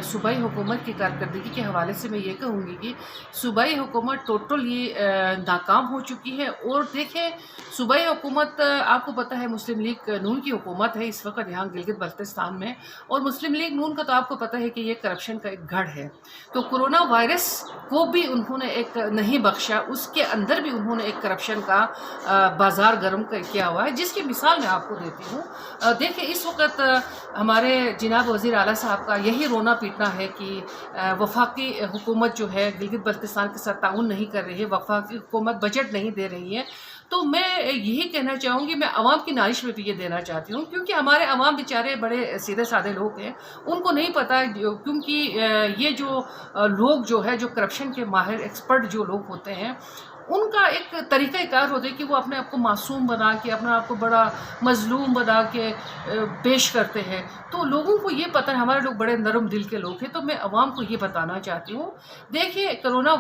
صوبائی حکومت کی کارکردگی کے حوالے سے میں یہ کہوں گی کہ صوبائی حکومت ٹوٹلی ناکام ہو چکی ہے۔ اور دیکھیں صوبائی حکومت آپ کو پتہ ہے مسلم لیگ نون کی حکومت ہے اس وقت یہاں گلگت بلتستان میں، اور مسلم لیگ نون کا تو آپ کو پتہ ہے کہ یہ کرپشن کا ایک گڑھ ہے۔ تو کرونا وائرس کو بھی انہوں نے ایک نہیں بخشا، اس کے اندر بھی انہوں نے ایک کرپشن کا بازار گرم کیا ہوا ہے، جس کی مثال میں آپ کو دیتی ہوں۔ دیکھیں اس وقت ہمارے جناب وزیر اعلیٰ صاحب کا یہی رونا پیٹنا ہے کہ وفاقی حکومت جو ہے گلگت بلتستان کے ساتھ تعاون نہیں کر رہی ہے، وفاقی حکومت بجٹ نہیں دے رہی ہے۔ تو میں یہی کہنا چاہوں گی، میں عوام کی نالش میں بھی یہ دینا چاہتی ہوں، کیونکہ ہمارے عوام بیچارے بڑے سیدھے سادے لوگ ہیں، ان کو نہیں پتہ، کیونکہ یہ جو لوگ جو ہے جو کرپشن کے ماہر ایکسپرٹ جو لوگ ہوتے ہیں، ان کا ایک طریقہ کار ہوتا ہے کہ وہ اپنے آپ کو معصوم بنا کے، اپنے آپ کو بڑا مظلوم بنا کے پیش کرتے ہیں۔ تو لوگوں کو یہ پتہ ہے، ہمارے لوگ بڑے نرم دل کے لوگ ہیں، تو میں عوام کو یہ بتانا چاہتی ہوں، دیکھیے کرونا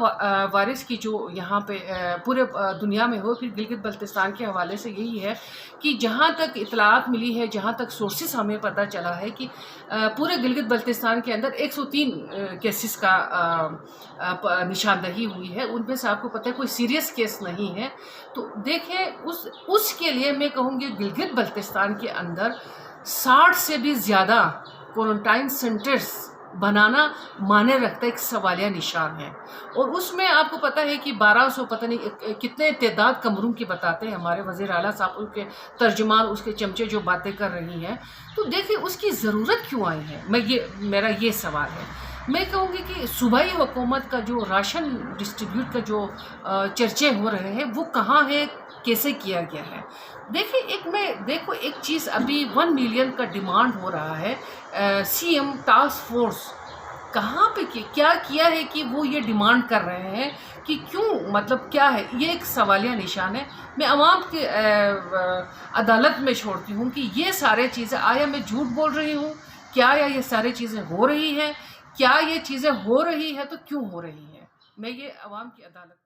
وائرس کی جو یہاں پہ پورے دنیا میں ہو، پھر گلگت بلتستان کے حوالے سے یہی ہے کہ جہاں تک اطلاعات ملی ہے، جہاں تک سورسز ہمیں پتہ چلا ہے کہ پورے گلگت بلتستان کے اندر 103 کیسز کا نشاندہی ہوئی ہے، ان میں سے آپ کو پتہ ہے کوئی سیریس کیس نہیں ہے۔ تو دیکھیں اس کے لیے میں کہوں گی گلگت بلتستان کے اندر 60 سے بھی زیادہ کوارنٹائن سینٹرز بنانا معنی رکھتا ہے، ایک سوالیہ نشان ہے۔ اور اس میں آپ کو پتہ ہے کہ 1200 پتہ نہیں کتنے تعداد کمروں کی بتاتے ہیں ہمارے وزیر اعلیٰ صاحب، ان کے ترجمان، اس کے چمچے جو باتیں کر رہی ہیں۔ تو دیکھیں اس کی ضرورت کیوں آئی ہے، میرا یہ سوال ہے۔ میں کہوں گی کہ صوبائی حکومت کا جو راشن ڈسٹریبیوٹ کا جو چرچے ہو رہے ہیں وہ کہاں ہے، کیسے کیا گیا ہے۔ دیکھو ایک چیز ابھی 1 ملین کا ڈیمانڈ ہو رہا ہے، سی ایم ٹاسک فورس کہاں پہ کیا کیا ہے کہ وہ یہ ڈیمانڈ کر رہے ہیں کہ کیوں، مطلب کیا ہے، یہ ایک سوالیہ نشان ہے۔ میں عوام کی عدالت میں چھوڑتی ہوں کہ یہ سارے چیزیں آیا میں جھوٹ بول رہی ہوں، کیا یہ سارے چیزیں ہو رہی ہیں، کیا یہ چیزیں ہو رہی ہے تو کیوں ہو رہی ہیں، میں یہ عوام کی عدالت